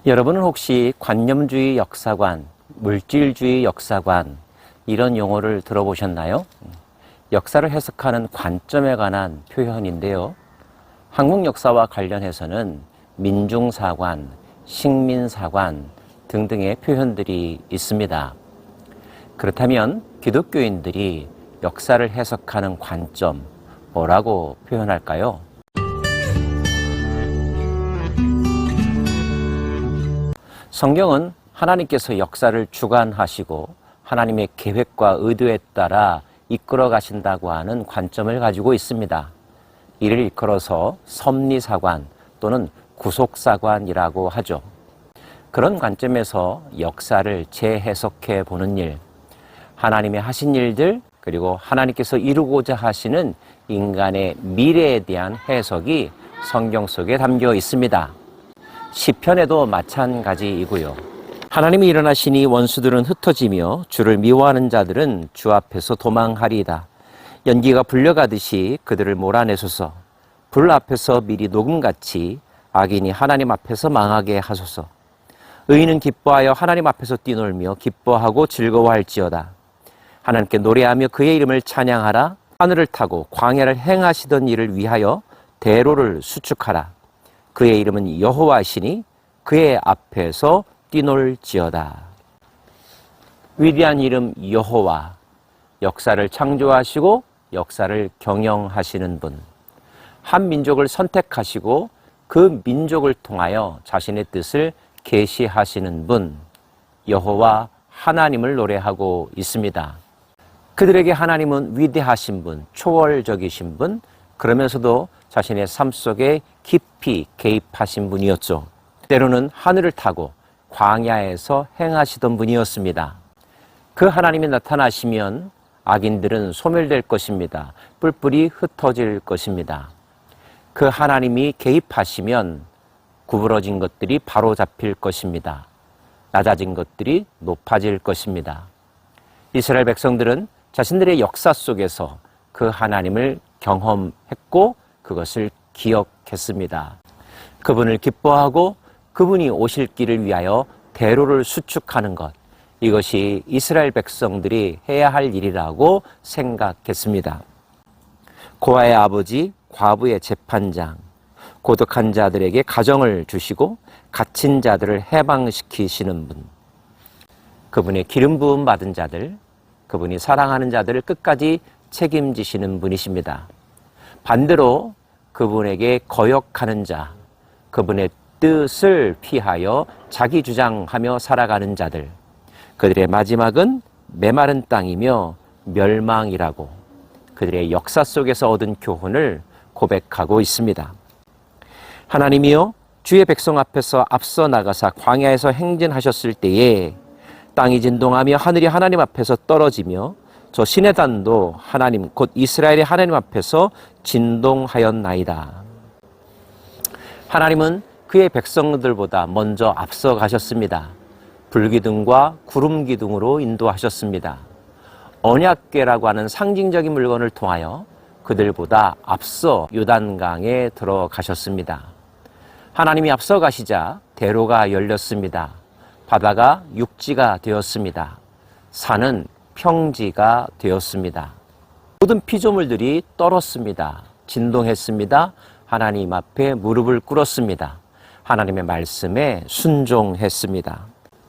여러분은 혹시 관념주의 역사관, 물질주의 역사관 이런 용어를 들어보셨나요? 역사를 해석하는 관점에 관한 표현인데요. 한국 역사와 관련해서는 민중사관, 식민사관 등등의 표현들이 있습니다. 그렇다면 기독교인들이 역사를 해석하는 관점, 뭐라고 표현할까요? 성경은 하나님께서 역사를 주관하시고 하나님의 계획과 의도에 따라 이끌어 가신다고 하는 관점을 가지고 있습니다. 이를 일컬어서 섭리사관 또는 구속사관이라고 하죠. 그런 관점에서 역사를 재해석해 보는 일, 하나님의 하신 일들, 그리고 하나님께서 이루고자 하시는 인간의 미래에 대한 해석이 성경 속에 담겨 있습니다. 시편에도 마찬가지이고요. 하나님이 일어나시니 원수들은 흩어지며 주를 미워하는 자들은 주 앞에서 도망하리이다. 연기가 불려가듯이 그들을 몰아내소서. 불 앞에서 미리 녹음같이 악인이 하나님 앞에서 망하게 하소서. 의인은 기뻐하여 하나님 앞에서 뛰놀며 기뻐하고 즐거워할지어다. 하나님께 노래하며 그의 이름을 찬양하라. 하늘을 타고 광야를 행하시던 일을 위하여 대로를 수축하라. 그의 이름은 여호와시니 그의 앞에서 뛰놀지어다. 위대한 이름 여호와, 역사를 창조하시고 역사를 경영하시는 분, 한 민족을 선택하시고 그 민족을 통하여 자신의 뜻을 계시하시는 분, 여호와 하나님을 노래하고 있습니다. 그들에게 하나님은 위대하신 분, 초월적이신 분, 그러면서도 자신의 삶 속에 깊이 개입하신 분이었죠. 때로는 하늘을 타고 광야에서 행하시던 분이었습니다. 그 하나님이 나타나시면 악인들은 소멸될 것입니다. 뿔뿔이 흩어질 것입니다. 그 하나님이 개입하시면 구부러진 것들이 바로잡힐 것입니다. 낮아진 것들이 높아질 것입니다. 이스라엘 백성들은 자신들의 역사 속에서 그 하나님을 경험했고 그것을 기억했습니다. 그분을 기뻐하고 그분이 오실 길을 위하여 대로를 수축하는 것, 이것이 이스라엘 백성들이 해야 할 일이라고 생각했습니다. 고아의 아버지, 과부의 재판장, 고독한 자들에게 가정을 주시고 갇힌 자들을 해방시키시는 분, 그분의 기름 부음 받은 자들, 그분이 사랑하는 자들을 끝까지 책임지시는 분이십니다. 반대로 그분에게 거역하는 자, 그분의 뜻을 피하여 자기 주장하며 살아가는 자들, 그들의 마지막은 메마른 땅이며 멸망이라고 그들의 역사 속에서 얻은 교훈을 고백하고 있습니다. 하나님이여, 주의 백성 앞에서 앞서 나가사 광야에서 행진하셨을 때에 땅이 진동하며 하늘이 하나님 앞에서 떨어지며 저 시내단도 하나님 곧 이스라엘의 하나님 앞에서 진동하였나이다. 하나님은 그의 백성들보다 먼저 앞서 가셨습니다. 불기둥과 구름기둥으로 인도하셨습니다. 언약궤라고 하는 상징적인 물건을 통하여 그들보다 앞서 요단강에 들어가셨습니다. 하나님이 앞서 가시자 대로가 열렸습니다. 바다가 육지가 되었습니다. 산은 평지가 되었습니다. 모든 피조물들이 떨었습니다. 진동했습니다. 하나님 앞에 무릎을 꿇었습니다. 하나님의 말씀에 순종했습니다.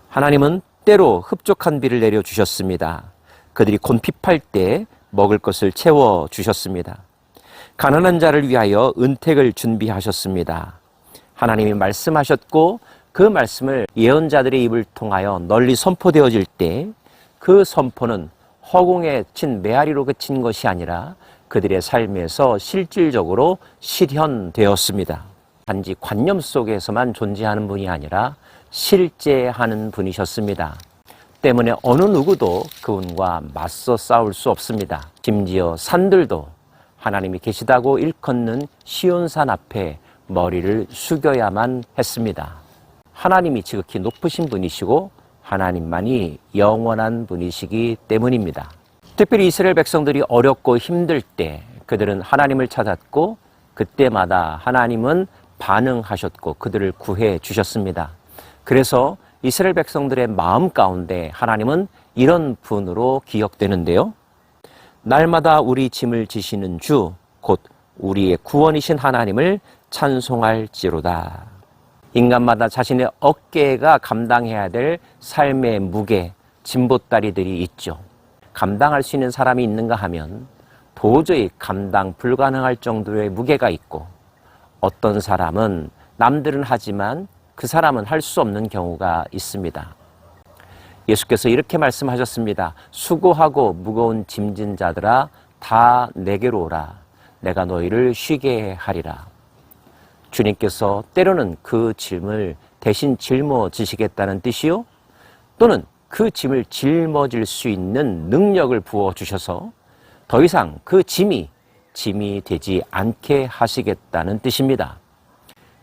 하나님은 때로 흡족한 비를 내려주셨습니다. 그들이 곤핍할 때 먹을 것을 채워주셨습니다. 가난한 자를 위하여 은택을 준비하셨습니다. 하나님이 말씀하셨고 그 말씀을 예언자들의 입을 통하여 널리 선포되어질 때 그 선포는 허공에 친 메아리로 그친 것이 아니라 그들의 삶에서 실질적으로 실현되었습니다. 단지 관념 속에서만 존재하는 분이 아니라 실제하는 분이셨습니다. 때문에 어느 누구도 그분과 맞서 싸울 수 없습니다. 심지어 산들도 하나님이 계시다고 일컫는 시온산 앞에 머리를 숙여야만 했습니다. 하나님이 지극히 높으신 분이시고 하나님만이 영원한 분이시기 때문입니다. 특별히 이스라엘 백성들이 어렵고 힘들 때 그들은 하나님을 찾았고 그때마다 하나님은 반응하셨고 그들을 구해 주셨습니다. 그래서 이스라엘 백성들의 마음 가운데 하나님은 이런 분으로 기억되는데요. 날마다 우리 짐을 지시는 주, 곧 우리의 구원이신 하나님을 찬송할지로다. 인간마다 자신의 어깨가 감당해야 될 삶의 무게, 짐보따리들이 있죠. 감당할 수 있는 사람이 있는가 하면 도저히 감당 불가능할 정도의 무게가 있고, 어떤 사람은 남들은 하지만 그 사람은 할 수 없는 경우가 있습니다. 예수께서 이렇게 말씀하셨습니다. 수고하고 무거운 짐진 자들아 다 내게로 오라. 내가 너희를 쉬게 하리라. 주님께서 때로는 그 짐을 대신 짊어지시겠다는 뜻이요, 또는 그 짐을 짊어질 수 있는 능력을 부어주셔서 더 이상 그 짐이 되지 않게 하시겠다는 뜻입니다.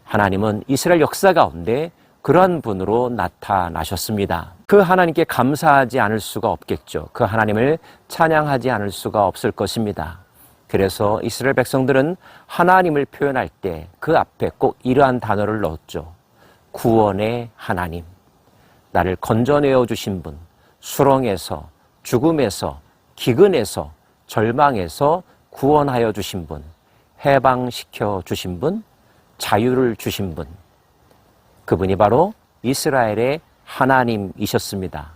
하나님은 이스라엘 역사 가운데 그러한 분으로 나타나셨습니다. 그 하나님께 감사하지 않을 수가 없겠죠. 그 하나님을 찬양하지 않을 수가 없을 것입니다. 그래서 이스라엘 백성들은 하나님을 표현할 때 그 앞에 꼭 이러한 단어를 넣었죠. 구원의 하나님, 나를 건져내어 주신 분, 수렁에서, 죽음에서, 기근에서, 절망에서 구원하여 주신 분, 해방시켜 주신 분, 자유를 주신 분, 그분이 바로 이스라엘의 하나님이셨습니다.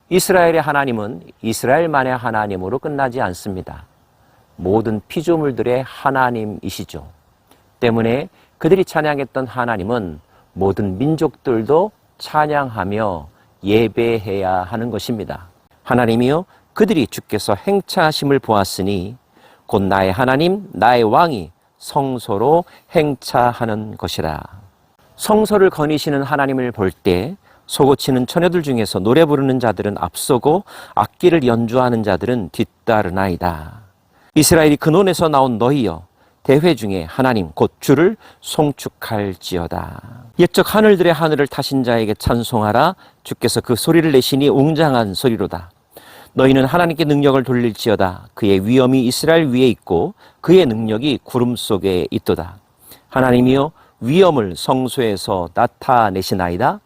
이스라엘의 하나님은 이스라엘만의 하나님으로 끝나지 않습니다. 모든 피조물들의 하나님이시죠. 때문에 그들이 찬양했던 하나님은 모든 민족들도 찬양하며 예배해야 하는 것입니다. 하나님이요, 그들이 주께서 행차하심을 보았으니 곧 나의 하나님, 나의 왕이 성소로 행차하는 것이라. 성소를 거니시는 하나님을 볼 때 소고치는 처녀들 중에서 노래 부르는 자들은 앞서고 악기를 연주하는 자들은 뒤따르나이다. 이스라엘이 근원에서 나온 너희여, 대회 중에 하나님 곧 주를 송축할지어다. 옛적 하늘들의 하늘을 타신 자에게 찬송하라. 주께서 그 소리를 내시니 웅장한 소리로다. 너희는 하나님께 능력을 돌릴지어다. 그의 위엄이 이스라엘 위에 있고 그의 능력이 구름 속에 있도다. 하나님이여, 위엄을 성소에서 나타내시나이다.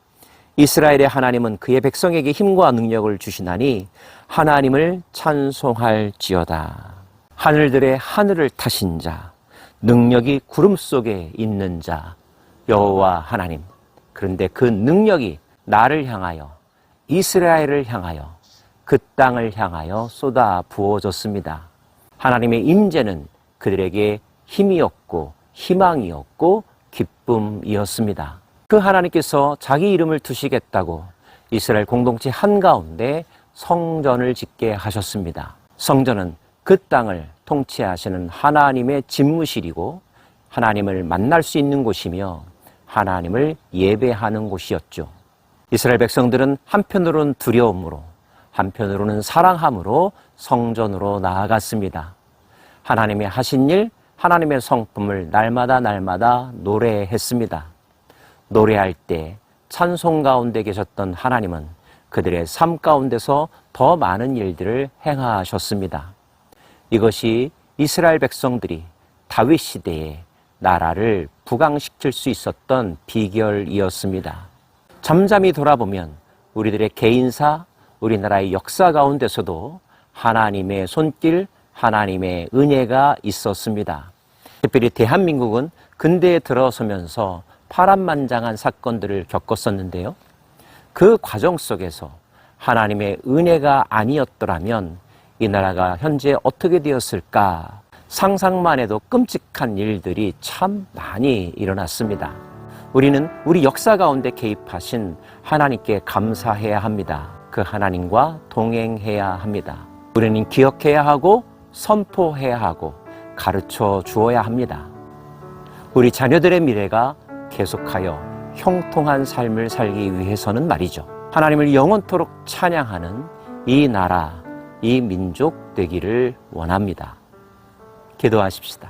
이스라엘의 하나님은 그의 백성에게 힘과 능력을 주시나니 하나님을 찬송할지어다. 하늘들의 하늘을 타신 자, 능력이 구름 속에 있는 자, 여호와 하나님. 그런데 그 능력이 나를 향하여, 이스라엘을 향하여, 그 땅을 향하여 쏟아 부어졌습니다. 하나님의 임재는 그들에게 힘이었고 희망이었고 기쁨이었습니다. 그 하나님께서 자기 이름을 두시겠다고 이스라엘 공동체 한가운데 성전을 짓게 하셨습니다. 성전은 그 땅을 통치하시는 하나님의 집무실이고 하나님을 만날 수 있는 곳이며 하나님을 예배하는 곳이었죠. 이스라엘 백성들은 한편으로는 두려움으로, 한편으로는 사랑함으로 성전으로 나아갔습니다. 하나님의 하신 일, 하나님의 성품을 날마다 노래했습니다. 노래할 때 찬송 가운데 계셨던 하나님은 그들의 삶 가운데서 더 많은 일들을 행하셨습니다. 이것이 이스라엘 백성들이 다윗 시대에 나라를 부강시킬 수 있었던 비결이었습니다. 잠잠히 돌아보면 우리들의 개인사, 우리나라의 역사 가운데서도 하나님의 손길, 하나님의 은혜가 있었습니다. 특별히 대한민국은 근대에 들어서면서 파란만장한 사건들을 겪었었는데요. 그 과정 속에서 하나님의 은혜가 아니었더라면 이 나라가 현재 어떻게 되었을까? 상상만 해도 끔찍한 일들이 참 많이 일어났습니다. 우리는 우리 역사 가운데 개입하신 하나님께 감사해야 합니다. 그 하나님과 동행해야 합니다. 우리는 기억해야 하고 선포해야 하고 가르쳐 주어야 합니다. 우리 자녀들의 미래가 계속하여 형통한 삶을 살기 위해서는 말이죠. 하나님을 영원토록 찬양하는 이 나라, 이 민족 되기를 원합니다. 기도하십시다.